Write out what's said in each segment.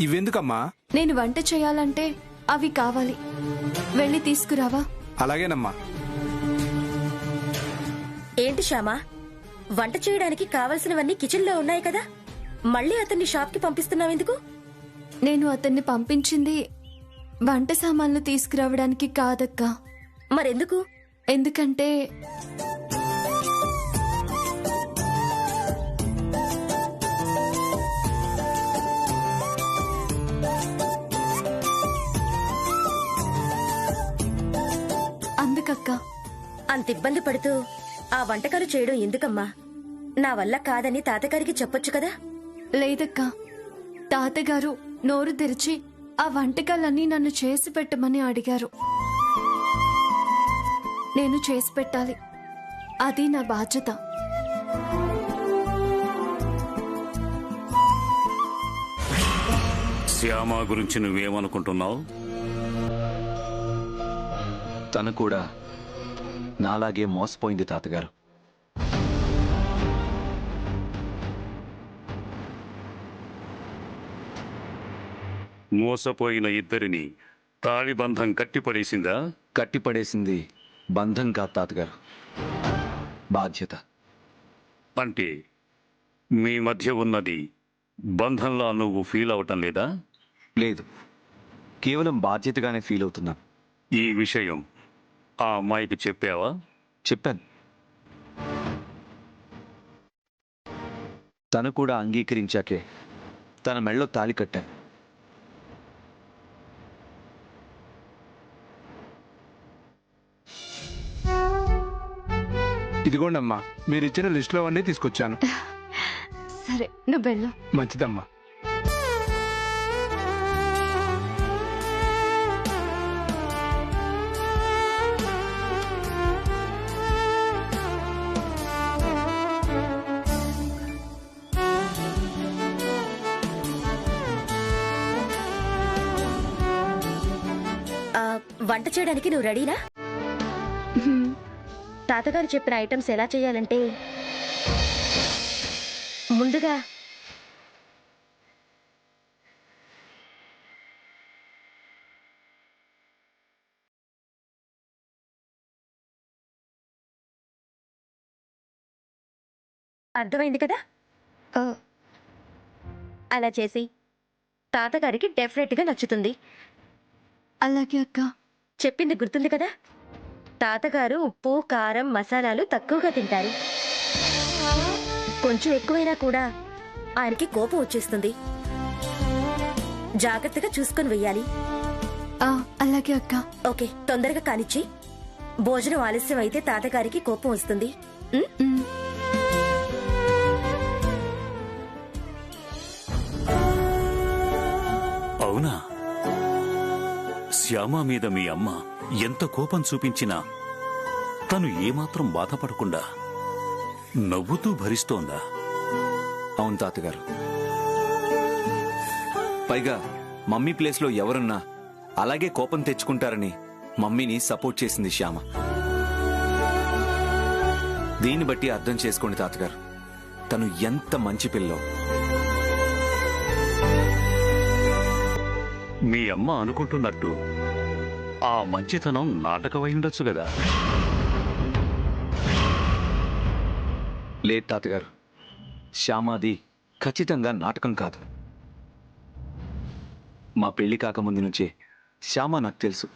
ఇవెందుకమ్మా? నేను వంట చేయాలంటే అవి కావాలి. వెళ్ళి తీసుకురావా? అలాగేనమ్మా. ఏంటి శ్యామా, వంట చేయడానికి కావలసినవన్నీ కిచెన్ లో ఉన్నాయి కదా, మళ్ళీ అతన్ని షాప్ కి పంపిస్తున్నావెందుకు? నేను అతన్ని పంపించింది వంట సామాన్లు తీసుకురావడానికి కాదక్కా. మరెందుకు? ఎందుకంటే అందుకక్క. అంత ఇబ్బంది పడుతూ ఆ వంటకాలు చేయడం ఎందుకమ్మా? నా వల్ల కాదని తాతగారికి చెప్పొచ్చు కదా. లేదక్కా, తాతగారు నోరు తెరిచి ఆ వంటకాలన్నీ నన్ను చేసి పెట్టమని అడిగారు. నేను చేసి పెట్టాలి, అది నా బాధ్యత. శ్యామ గురించి నువ్వేమనుకుంటున్నావు? తను కూడా నాలాగే మోసపోయింది తాతగారు. మోసపోయిన ఇద్దరిని తాళిబంధం కట్టిపడేసిందా? కట్టిపడేసింది బంధం కాదు తాతగారు, బాధ్యత. అంటే మీ మధ్య ఉన్నది బంధంలా నువ్వు ఫీల్ అవటం లేదా? లేదు, కేవలం బాధ్యతగానే ఫీల్ అవుతున్నా. ఈ విషయం ఆ అమ్మాయికి చెప్పావా? చెప్పాను. తను కూడా అంగీకరించాకే తన మెళ్ళో తాళి కట్టాను. ఇదిగోండమ్మా, మీరిచ్చిన లిస్టులో అన్నీ తీసుకొచ్చాను. సరే, నువ్వు వెళ్ళు. మంచిదమ్మా. వంట చేయడానికి నువ్వు రెడీనా? తాతగారు చెప్పిన ఐటమ్స్ ఎలా చేయాలంటే, ముందుగా అర్థమైంది కదా? అలా చేసి తాతగారికి డెఫినెట్గా నచ్చుతుంది. అలాగే అక్క. చెప్పింది గుర్తుంది కదా? తాతగారు ఉప్పు, కారం, మసాలాలు తక్కువగా తింటారు. కొంచెం ఎక్కువైనా కూడా ఆయనకి కోపం వచ్చేస్తుంది. జాగ్రత్తగా చూసుకొని వెయ్యాలి. అలాగే అక్క. ఓకే, తొందరగా కానిచ్చి. భోజనం ఆలస్యం అయితే తాతగారికి కోపం వస్తుంది. అవునా? శ్యామ మీద మీ అమ్మ ఎంత కోపం చూపించినా తను ఏమాత్రం బాధపడకుండా నవ్వుతూ భరిస్తోందా? అవును తాతగారు. పైగా మమ్మీ ప్లేస్లో ఎవరున్నా అలాగే కోపం తెచ్చుకుంటారని మమ్మీని సపోర్ట్ చేసింది శ్యామ. దీన్ని బట్టి అర్థం చేసుకోండి తాతగారు, తను ఎంత మంచి పిల్లో. మీ అమ్మ అనుకుంటున్నట్టు ఆ మంచితనం నాటకమై ఉండొచ్చు కదా? లేదు తాతగారు, శ్యామాది ఖచ్చితంగా నాటకం కాదు. మా పెళ్లి కాకముందు నుంచే శ్యామ నాకు తెలుసు.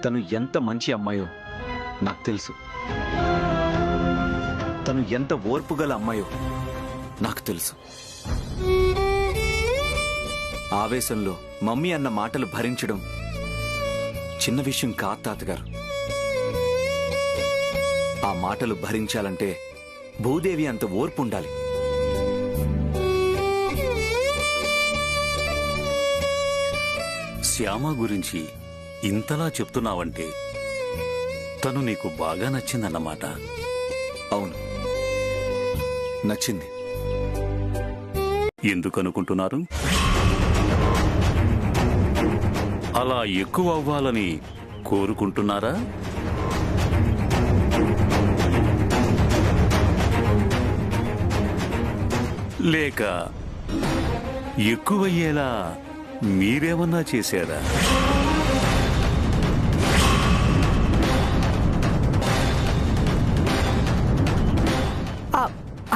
తను ఎంత మంచి అమ్మాయో నాకు తెలుసు. తను ఎంత ఓర్పు గల అమ్మాయో నాకు తెలుసు. ఆవేశంలో మమ్మీ అన్న మాటలు భరించడం చిన్న విషయం కాదు తాతగారు. ఆ మాటలు భరించాలంటే భూదేవి అంత ఓర్పు ఉండాలి. శ్యామ గురించి ఇంతలా చెప్తున్నావంటే తను నీకు బాగా నచ్చిందన్నమాట. అవును, నచ్చింది. ఎందుకనుకుంటున్నారు? అలా ఎక్కువ అవ్వాలని కోరుకుంటున్నారా? లేక ఎక్కువయ్యేలా మీరేమన్నా చేశారా?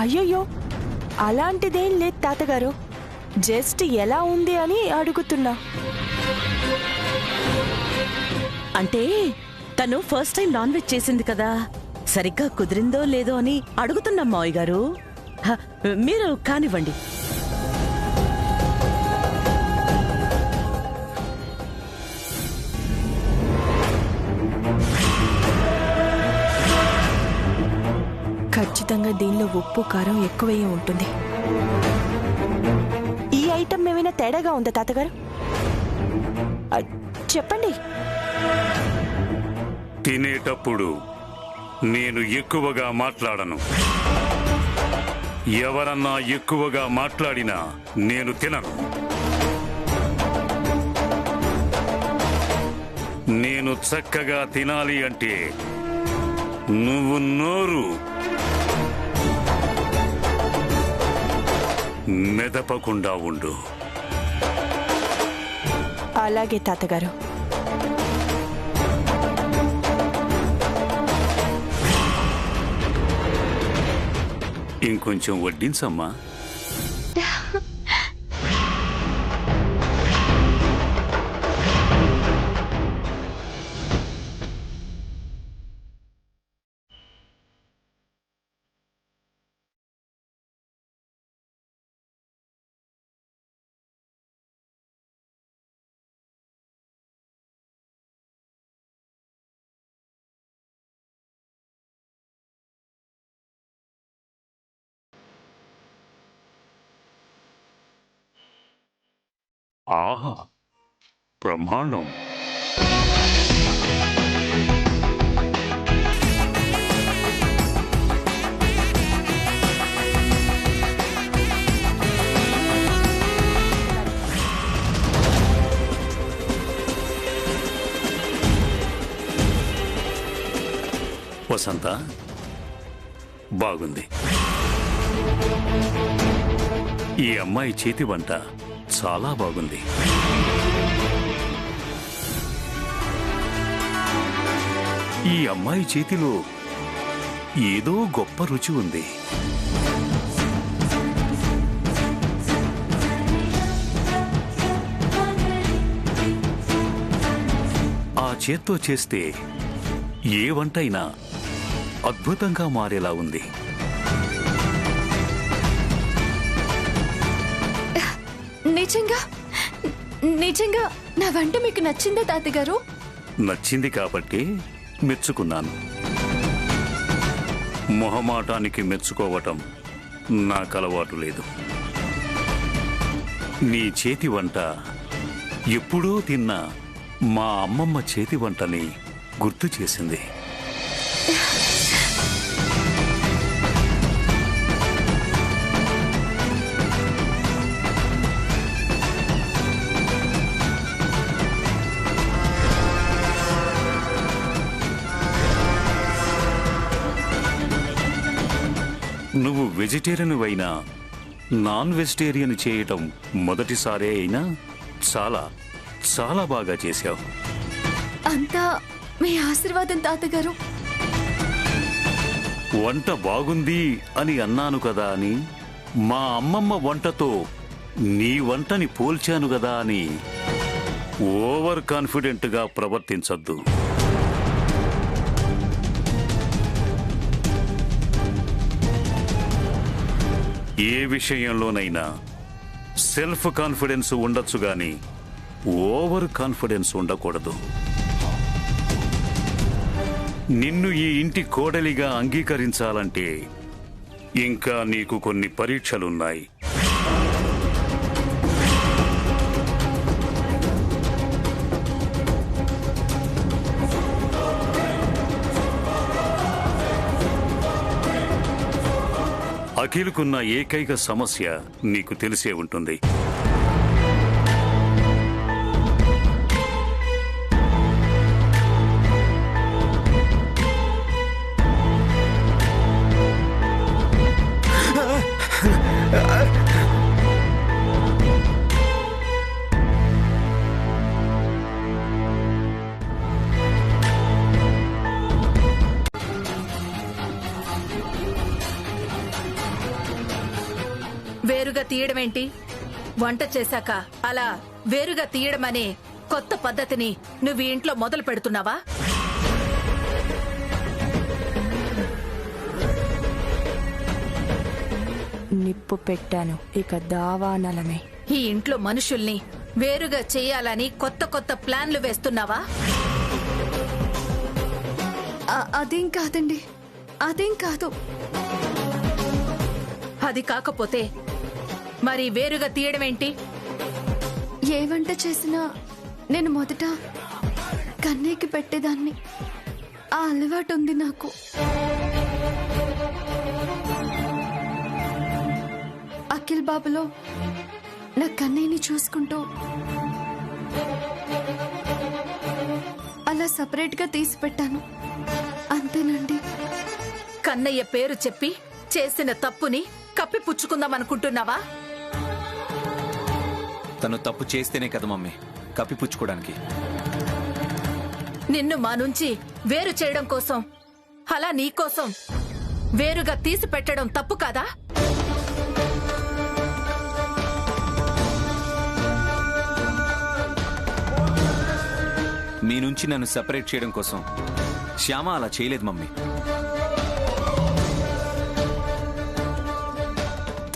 అయ్యయ్యో, అలాంటిదేం లేదు తాతగారు. జస్ట్ ఎలా ఉంది అని అడుగుతున్నా. అంటే తను ఫస్ట్ టైం నాన్ వెజ్ చేసింది కదా, సరిగ్గా కుదిరిందో లేదో అని అడుగుతున్నాం మావయ్య గారు. మీరు కానివ్వండి. ఖచ్చితంగా దీనిలో ఉప్పు కారం ఎక్కువయ్యే ఉంటుంది. ఈ ఐటమ్ ఏమైనా తేడాగా ఉందా తాతగారు? చెప్పండి. తినేటప్పుడు నేను ఎక్కువగా మాట్లాడను. ఎవరన్నా ఎక్కువగా మాట్లాడినా నేను తినను. నేను చక్కగా తినాలి అంటే నువ్వు నోరు మెదపకుండా ఉండు. అలాగే తాతగారు. ఇంకొంచెం వడ్డించమ్మా. ఆహా, బ్రహ్మాండం. వసంత, బాగుంది. ఈ అమ్మాయి చేతి వంట చాలా బాగుంది. ఈ అమ్మాయి చేతిలో ఏదో గొప్ప రుచి ఉంది. ఆ చేత్తో చేస్తే ఏ వంటైనా అద్భుతంగా మారేలా ఉంది. నిజంగా నిజంగా నా వంట మీకు నచ్చిందా తాతగారు? నచ్చింది కాబట్టి మెచ్చుకున్నాను. మొహమాటానికి మెచ్చుకోవటం నాకు అలవాటు లేదు. నీ చేతి వంట ఎప్పుడూ తిన్నా మా అమ్మమ్మ చేతి వంటని గుర్తు చేసింది. నువ్వు వెజిటేరియన్ అయినా నాన్ వెజిటేరియన్ చేయటం మొదటిసారే అయినా చాలా చాలా బాగా చేశావు. అంతా మీ ఆశీర్వాదం తాతగారు. వంట బాగుంది అని అన్నాను కదా అని, మా అమ్మమ్మ వంటతో నీ వంటని పోల్చాను కదా అని ఓవర్ కాన్ఫిడెంట్గా ప్రవర్తించొద్దు. ఏ విషయంలోనైనా సెల్ఫ్ కాన్ఫిడెన్స్ ఉండొచ్చు గాని ఓవర్ కాన్ఫిడెన్స్ ఉండకూడదు. నిన్ను ఈ ఇంటి కోడలిగా అంగీకరించాలంటే ఇంకా నీకు కొన్ని పరీక్షలున్నాయి. అఖిల్కున్న ఏకైక సమస్య నీకు తెలిసే ఉంటుంది. వేరుగా తీయడమేంటి? వంట చేశాక అలా వేరుగా తీయడం అనే కొత్త పద్ధతిని నువ్వు ఈ ఇంట్లో మొదలు పెడుతున్నావా? నిప్పు పెట్టాను, ఇక దావానలమే. ఈ ఇంట్లో మనుషుల్ని వేరుగా చేయాలని కొత్త కొత్త ప్లాన్లు వేస్తున్నావా? అదేం కాదండి, అదేం కాదు. అది కాకపోతే మరి వేరుగా తీయడమేంటి? ఏ వంట చేసినా నేను మొదట కన్నయ్యకి పెట్టేదాన్ని. ఆ అలవాటు ఉంది నాకు. అఖిల్ బాబులో నా కన్నయ్యని చూసుకుంటూ అలా సపరేట్ గా తీసి పెట్టాను. అంతేనండి. కన్నయ్య పేరు చెప్పి చేసిన తప్పుని కప్పిపుచ్చుకుందామనుకుంటున్నావా? తను తప్పు చేస్తేనే కదా మమ్మీ కప్పిపుచ్చుకోవడానికి. నిన్ను మా నుంచి వేరు చేయడం కోసం, అలా నీకోసం వేరుగా తీసి పెట్టడం తప్పు కాదా? మీ నుంచి నన్ను సెపరేట్ చేయడం కోసం శ్యామ అలా చేయలేదు మమ్మీ.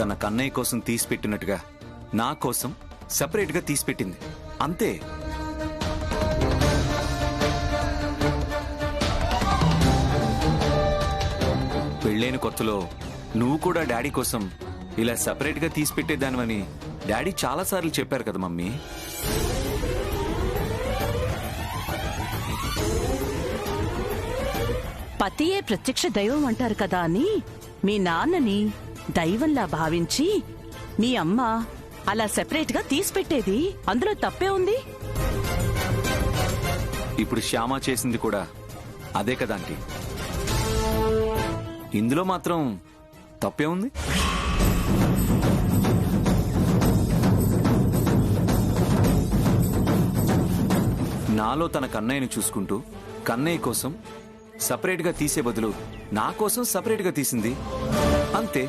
తన కన్నయ్య కోసం తీసిపెట్టినట్టుగా నా కోసం సెపరేట్ గా తీసిపెట్టింది, అంతే. పెళ్ళైన కొత్తలో నువ్వు కూడా డాడీ కోసం ఇలా సెపరేట్ గా తీసిపెట్టేదానివని డాడీ చాలాసార్లు చెప్పారు కదా మమ్మీ. పతియే ప్రత్యక్ష దైవం అంటారు కదా అని మీ నాన్నని దైవంలా భావించి మీ అమ్మ అలా సెపరేట్ గా తీసిపెట్టేది. అందులో తప్పే ఉంది? ఇప్పుడు శ్యామ చేసింది కూడా అదే కదా ఆంటీ. ఇందులో మాత్రం తప్పే ఉంది? నాలో తన కన్నయ్యని చూసుకుంటూ కన్నయ్య కోసం సపరేట్ గా తీసే బదులు నా కోసం సపరేట్ గా తీసింది, అంతే.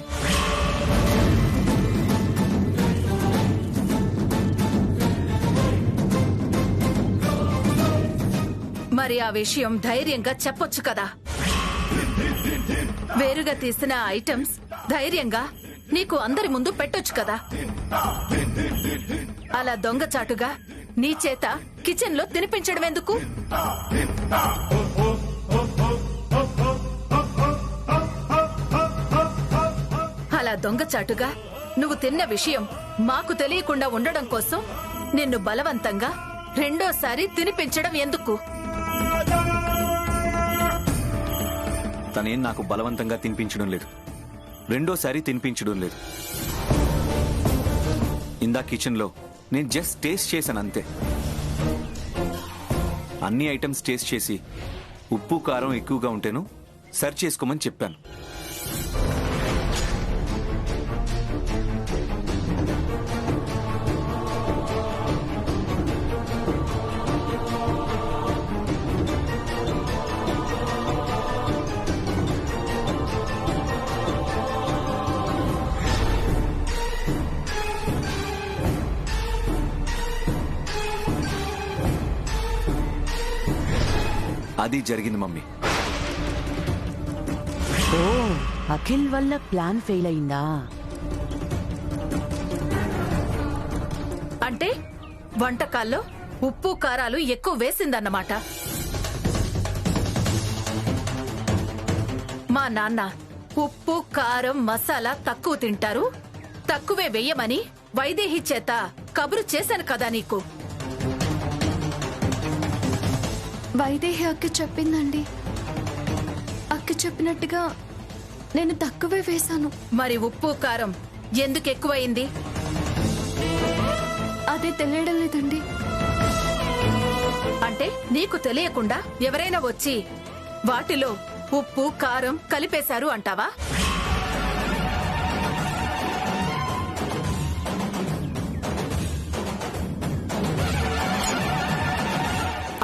మరి ఆ విషయం ధైర్యంగా చెప్పొచ్చు కదా. వేరుగా తీసిన ఐటమ్స్ ధైర్యంగా నీకు అందరి ముందు పెట్టొచ్చు కదా. అలా దొంగచాటుగా నీ చేత కిచెన్ లో తినిపించడం ఎందుకు? అలా దొంగచాటుగా నువ్వు తిన్న విషయం మాకు తెలియకుండా ఉండడం కోసం నిన్ను బలవంతంగా రెండోసారి తినిపించడం ఎందుకు? తనేం నాకు బలవంతంగా తినిపించడం లేదు, రెండోసారి తినిపించడం లేదు. ఇందా కిచెన్ లో నేను జస్ట్ టేస్ట్ చేశాను, అంతే. అన్ని ఐటమ్స్ టేస్ట్ చేసి ఉప్పు కారం ఎక్కువగా ఉంటేను సరి చేసుకోమని చెప్పాను. అది జరిగింది మమ్మీ. ఓ, అఖిల్ వల్ల ప్లాన్ ఫెయిల్ అయిందా? అంటే వంటకాల్లో ఉప్పు కారాలు ఎక్కువ వేసిందన్నమాట. మా నాన్న ఉప్పు కారం మసాలా తక్కువ తింటారు, తక్కువే వెయ్యమని వైదేహి చేత కబురు చేశాను కదా నీకు. వైదేహి అక్క చెప్పిందండి. అక్క చెప్పినట్టుగా నేను తక్కువే వేశాను. మరి ఉప్పు కారం ఎందుకు ఎక్కువైంది? అదే తెలియడం లేదండి. అంటే నీకు తెలియకుండా ఎవరైనా వచ్చి వాటిలో ఉప్పు కారం కలిపేశారు అంటావా?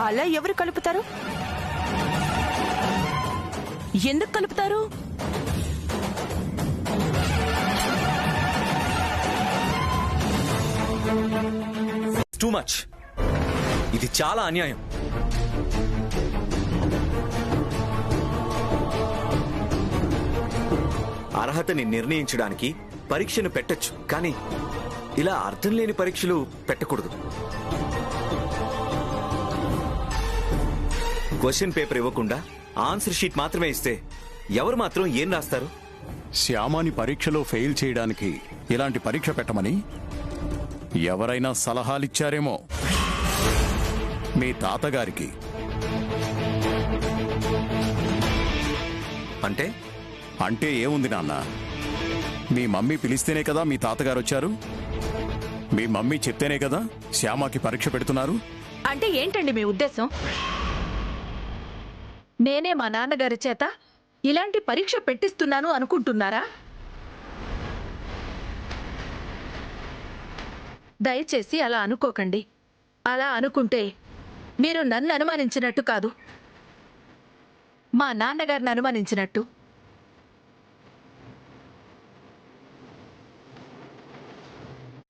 అలా ఎవరు కలుపుతారు? ఎందుకు కలుపుతారు? Too much. ఇది చాలా అన్యాయం. అర్హతని నిర్ణయించడానికి పరీక్షను పెట్టొచ్చు, కానీ ఇలా అర్థం లేని పరీక్షలు పెట్టకూడదు. క్వశ్చన్ పేపర్ ఇవ్వకుండా ఆన్సర్ షీట్ మాత్రమే ఇస్తే ఎవరు మాత్రం ఏం రాస్తారు? శ్యామాని పరీక్షలో ఫెయిల్ చేయడానికి ఇలాంటి పరీక్ష పెట్టమని ఎవరైనా సలహాలిచ్చారేమో మీ తాతగారికి. అంటే అంటే ఏముంది నాన్న, మీ మమ్మీ పిలిస్తేనే కదా మీ తాతగారు వచ్చారు. మీ మమ్మీ చెప్తేనే కదా శ్యామకి పరీక్ష పెడుతున్నారు. అంటే ఏంటండి మీ ఉద్దేశం? నేనే మా నాన్నగారి చేత ఇలాంటి పరీక్ష పెట్టిస్తున్నాను అనుకుంటున్నారా? దయచేసి అలా అనుకోకండి. అలా అనుకుంటే మీరు నన్ను అనుమానించినట్టు కాదు, మా నాన్నగారిని అనుమానించినట్టు.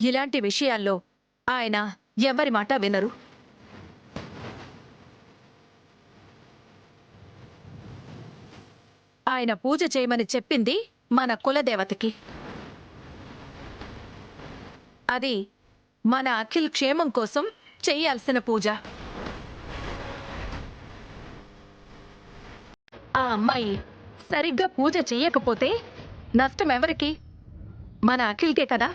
ఇలాంటి విషయాల్లో ఆయన ఎవరి మాట వినరు. ఆయన పూజ చేయమని చెప్పింది మన కులదేవతకి. అది మన అఖిల్ క్షేమం కోసం చెయ్యాల్సిన పూజ. ఆ అమ్మాయి సరిగ్గా పూజ చెయ్యకపోతే నష్టం ఎవరికి? మన అఖిల్కే కదా.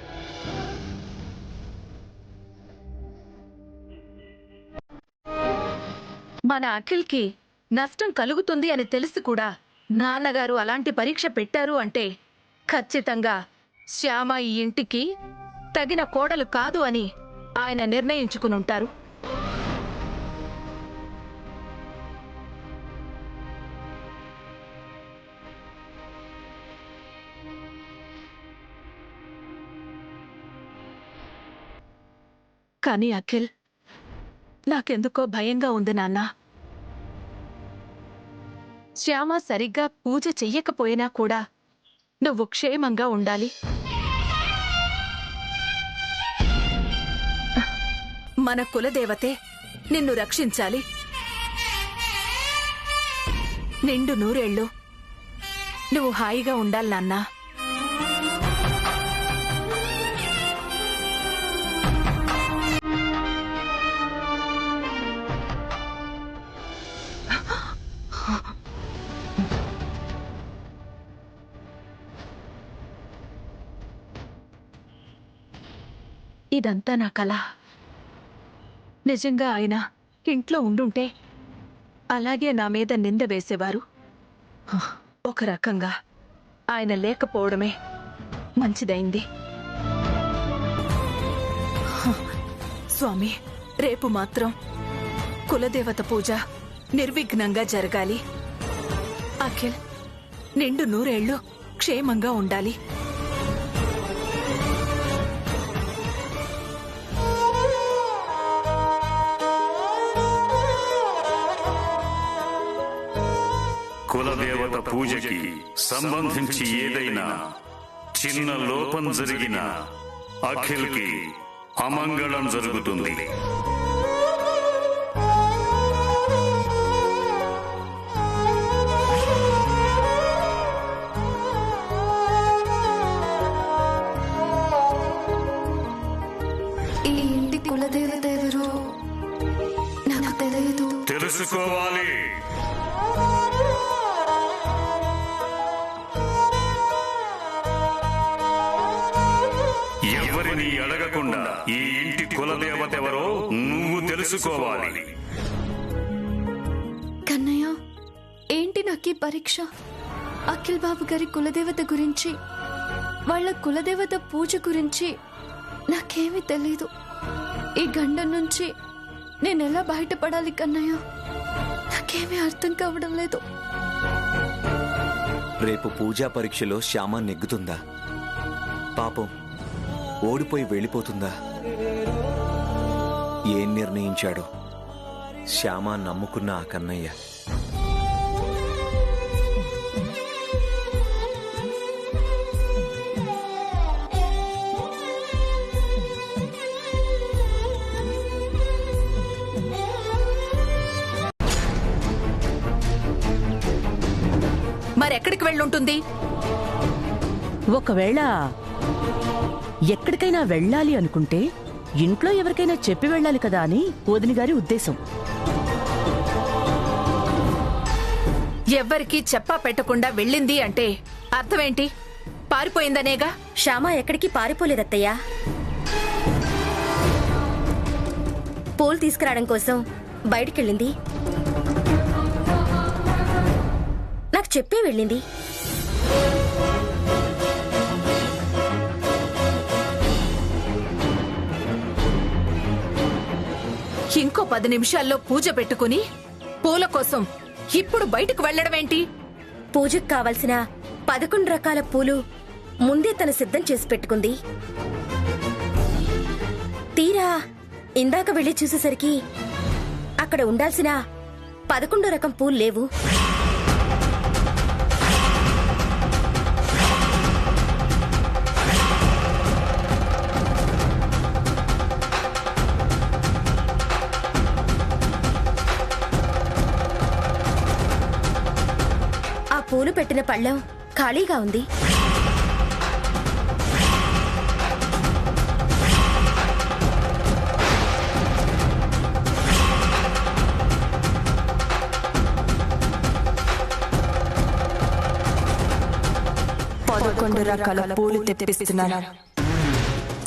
మన అఖిల్కి నష్టం కలుగుతుంది అని తెలిసి కూడా నాన్నగారు అలాంటి పరీక్ష పెట్టారు అంటే ఖచ్చితంగా శ్యామ ఈ ఇంటికి తగిన కోడలు కాదు అని ఆయన నిర్ణయించుకునుంటారు. కానీ అఖిల్, నాకెందుకో భయంగా ఉంది నాన్న. శ్యామ సరిగ్గా పూజ చెయ్యకపోయినా కూడా నువ్వు క్షేమంగా ఉండాలి. మన కులదేవతే నిన్ను రక్షించాలి. నిండు నూరేళ్ళు నువ్వు హాయిగా ఉండాలి నాన్నా. ఇదంతా నా కల. నిజంగా ఆయన ఇంట్లో ఉండుంటే అలాగే నా మీద నింద వేసేవారు. ఒక రకంగా ఆయన లేకపోవడమే మంచిదైంది. స్వామి, రేపు మాత్రం కులదేవత పూజ నిర్విఘ్నంగా జరగాలి. అఖిల్ నిండు నూరేళ్లు క్షేమంగా ఉండాలి. కులదేవత పూజకి సంబంధించి ఏదైనా చిన్న లోపం జరిగినా అఖిల్కి అమంగళం జరుగుతుంది. ఈ ఇంటి కులదేవత ఎవరో నాకు తెలియదు. తెలుసుకోవాలి. ఎవరిని అడగకుండా ఈ ఇంటి కులదేవత ఎవరో నువ్వు తెలుసుకోవాలి. కన్నయ్య, ఏంటి నాకీ పరీక్ష? అఖిల్ బాబు గారి కులదేవత గురించి, వాళ్ళ కులదేవత పూజ గురించి నాకేమీ తెలీదు. ఈ గండం నుంచి నేనెలా బయటపడాలి కన్నయ్య? నాకేమీ అర్థం కావడం లేదు. రేపు పూజా పరీక్షలో శ్యామ నెగ్గుతుందా? పాపం ఓడిపోయి వెళ్ళిపోతుందా? ఏం నిర్ణయించాడో శ్యామ నమ్ముకున్న ఆ కన్నయ్య. మరెక్కడికి వెళ్ళుంటుంది? ఒకవేళ ఎక్కడికైనా వెళ్ళాలి అనుకుంటే ఇంట్లో ఎవరికైనా చెప్పి వెళ్ళాలి కదా అని వదిన గారి ఉద్దేశం. ఎవ్వరికీ చెప్పా పెట్టకుండా వెళ్ళింది అంటే అర్థమేంటి? పారిపోయిందనేగా. శ్యామ ఎక్కడికి పారిపోలేదత్తయ్యా. పూలు తీసుకురావడం కోసం బయటికెళ్ళింది. నాకు చెప్పే వెళ్ళింది. ఇంకో 10 నిమిషాల్లో పూజ పెట్టుకుని పూల కోసం ఇప్పుడు బయటకు వెళ్లడమేంటి? పూజకు కావలసిన 11 రకాల పూలు ముందే తను సిద్ధం చేసి పెట్టుకుంది. తీరా ఇందాక వెళ్లి చూసేసరికి అక్కడ ఉండాల్సిన 11 రకం పూలు లేవు. పూలు పెట్టిన పళ్ళెం ఖాళీగా ఉంది. పదకొండు రకాల పూలు తెప్పిస్తున్నాను.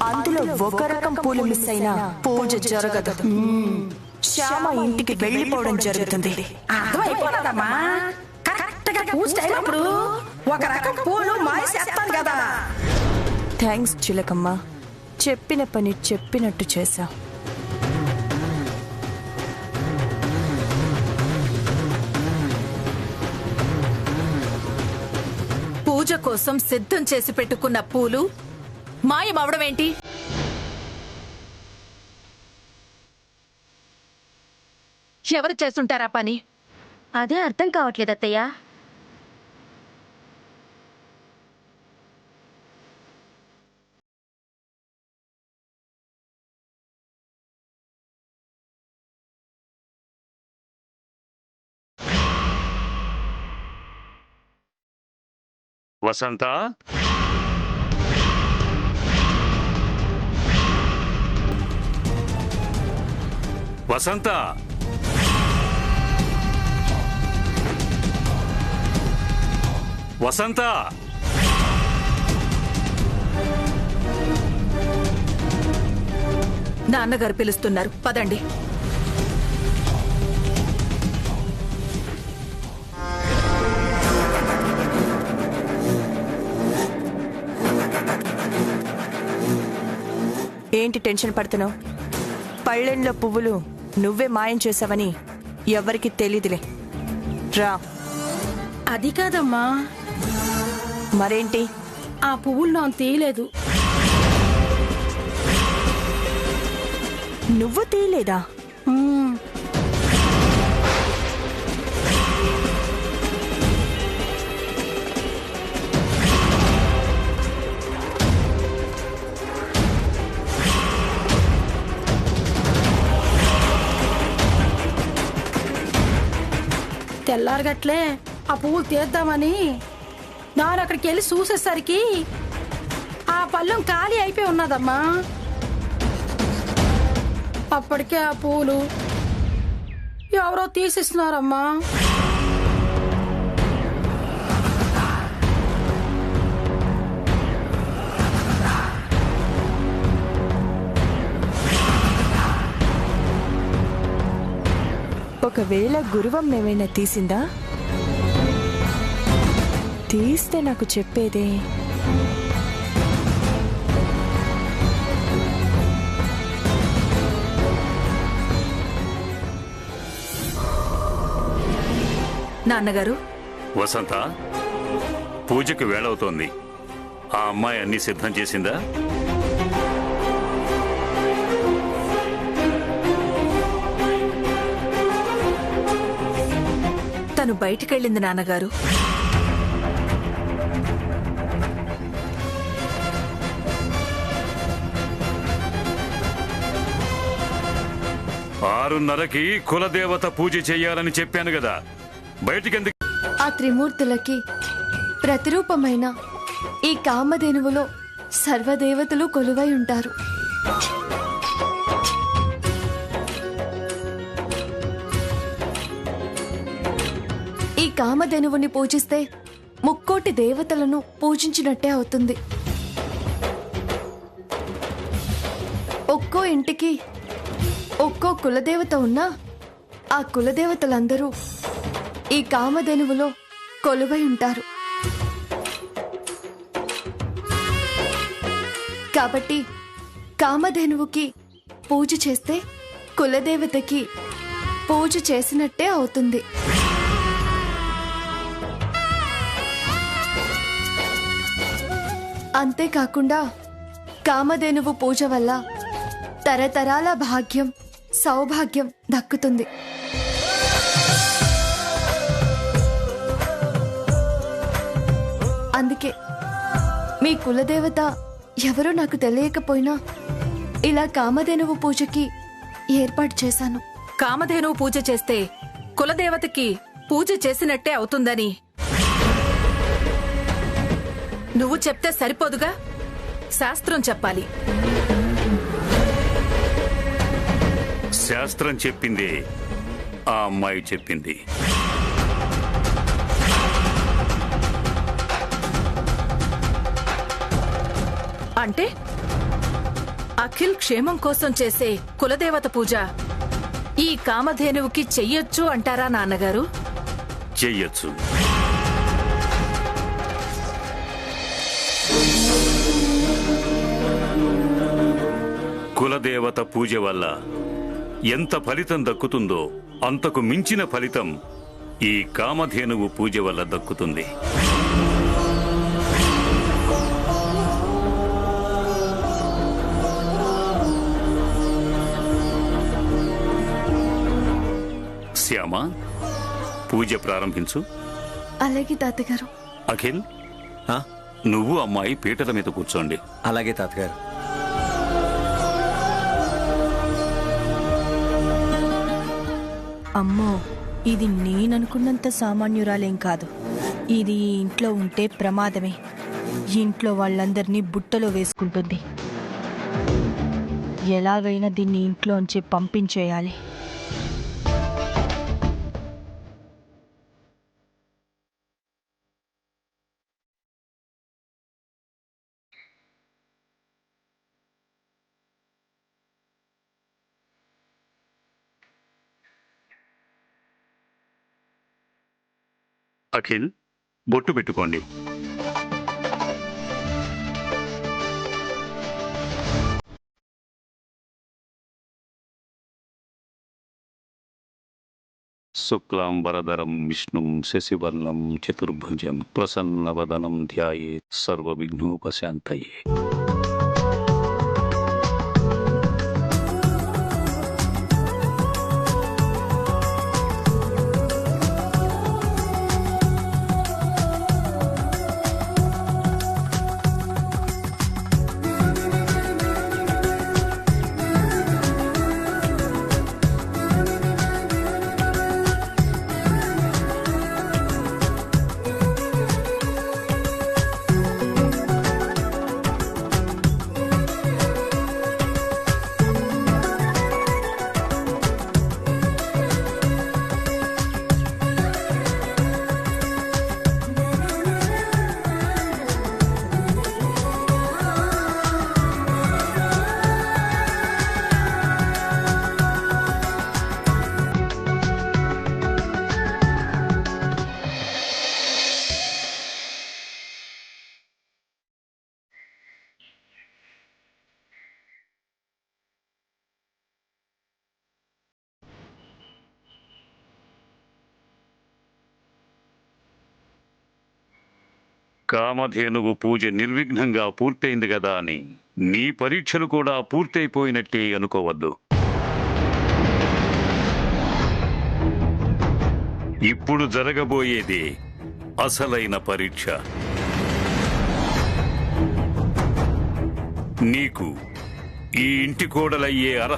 అందులో ఒక రకం పూలు మిస్ అయినా పూజ జరగదు. శ్యామ ఇంటికి వెళ్ళిపోవడం జరుగుతుంది. ఒక రకం పూలు మాయిసేస్తాను కదా. థ్యాంక్స్ చిలకమ్మ, చెప్పిన పని చెప్పినట్టు చేశా. పూజ కోసం సిద్ధం చేసి పెట్టుకున్న పూలు మాయమవడమేంటి? ఎవరు చేస్తుంటారా పని? అదే అర్థం కావట్లేదు అత్తయ్య. వసంత, వసంత, వసంత. నాన్నగారు పిలుస్తున్నారు, పదండి. ఏంటి టెన్షన్ పడుతున్నావు? పళ్ళెంలో పువ్వులు నువ్వే మాయం చేసావని ఎవరికి తెలీదులే. రా. అది కాదమ్మా. మరేంటి? ఆ పువ్వులు నాకు తీయలేదు. నువ్వు తీయలేదా? తెల్లారగట్లే ఆ పువ్వులు తీద్దామని నేను అక్కడికి వెళ్ళి చూసేసరికి ఆ పళ్ళెం ఖాళీ అయిపోయి ఉన్నదమ్మా. అప్పటికే ఆ పూలు ఎవరో తీసిస్తున్నారమ్మా. ఒకవేళ గురువం ఏమైనా తీసిందా? తీస్తే నాకు చెప్పేదే. నాన్నగారు, వసంత, పూజకి వేళవుతోంది. ఆ అమ్మాయి అన్ని సిద్ధం చేసిందా? తను బయటికెళ్ళింది నాన్నగారు. ఆరున్నరకి కులదేవత పూజ చెయ్యాలని చెప్పాను కదా, బయటికెందుకు? ఆ త్రిమూర్తులకి ప్రతిరూపమైన ఈ కామధేనువులో సర్వదేవతలు కొలువై ఉంటారు. ఈ కామధేనువుని పూజిస్తే ముక్కోటి దేవతలను పూజించినట్టే అవుతుంది. ఒక్కో ఇంటికి ఒక్కో కులదేవత ఉన్నా ఆ కులదేవతలందరూ ఈ కామధేనువులో కొలువై ఉంటారు. కాబట్టి కామధేనువుకి పూజ చేస్తే కులదేవతకి పూజ చేసినట్టే అవుతుంది. అంతేకాకుండా కామధేనువు పూజ వల్ల తరతరాల భాగ్యం, సౌభాగ్యం దక్కుతుంది. అందుకే మీ కులదేవత ఎవరో నాకు తెలియకపోయినా ఇలా కామధేనువు పూజకి ఏర్పాటు చేశాను. కామధేనువు పూజ చేస్తే కులదేవతకి పూజ చేసినట్టే అవుతుందని నువ్వు చెప్తే సరిపోదుగా, శాస్త్రం చెప్పాలి. శాస్త్రం చెప్పింది ఆ అమ్మాయి చెప్పింది. అంటే అఖిల్ క్షేమం కోసం చేసే కులదేవత పూజ ఈ కామధేనువుకి చెయ్యొచ్చు అంటారా నాన్నగారు? చెయ్యొచ్చు. కులదేవత పూజ వల్ల ఎంత ఫలితం దక్కుతుందో అంతకు మించిన ఫలితం ఈ కామధేనువు పూజ వల్ల దక్కుతుంది. శ్యామ, పూజ ప్రారంభించు. అలాగే తాతగారు. అఖిల్, నువ్వు అమ్మాయి పీటల మీద కూర్చోండి. అలాగే తాతగారు. అమ్మో, ఇది నేననుకున్నంత సామాన్యురాలేం కాదు. ఇది ఈ ఇంట్లో ఉంటే ప్రమాదమే. ఇంట్లో వాళ్ళందరినీ బుట్టలో వేసుకుంటుంది. ఎలాగైనా దీన్ని ఇంట్లోంచి పంపించేయాలి. అఖిల్, బొట్టు పెట్టుకోండి. శుక్లాం వరదరం విష్ణుం శశివర్ణం చతుర్భుజం ప్రసన్నవదనం ధ్యాయేత్ సర్వవిఘ్నోపశాంతయే. కామధేనువు పూజ నిర్విఘ్నంగా పూర్తయింది కదా అని నీ పరీక్షలు కూడా పూర్తయిపోయినట్టే అనుకోవద్దు. ఇప్పుడు జరగబోయేది అసలైన పరీక్ష. నీకు ఈ ఇంటి కోడలయ్యే అర్హత